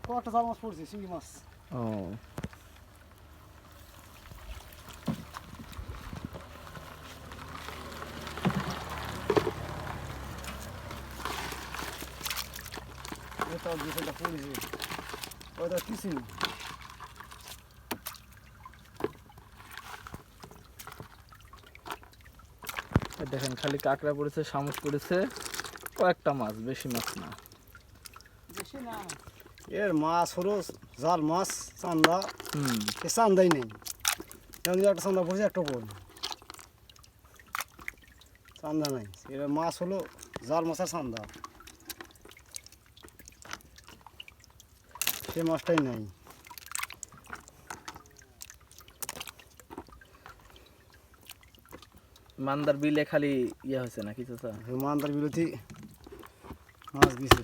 কটা জাল মাছ পড়ছে, চিংড়ি মাছ। ও এটা দুটোটা পড়েছে, ওইটা কিছু না। এই দেখেন খালি কাঁকড়া পড়েছে, শামুক পড়েছে, কয়েকটা মাছ, বেশি মাছ না। বেশি না, এর মাছ হলো জাল মাছ, চান্দা। এ চান্দাই নেই, যেমন একটা চান্দা পড়ছে, একটা পড়ল, চান্দা নাই। এর মাছ হলো জাল মাছ আর চান্দা, সে মাছটাই নাই। মান্দার বিলে খালি ইয়ে হয়েছে নাকি চাচা? মান্দার বিরতি মাছ দিছে।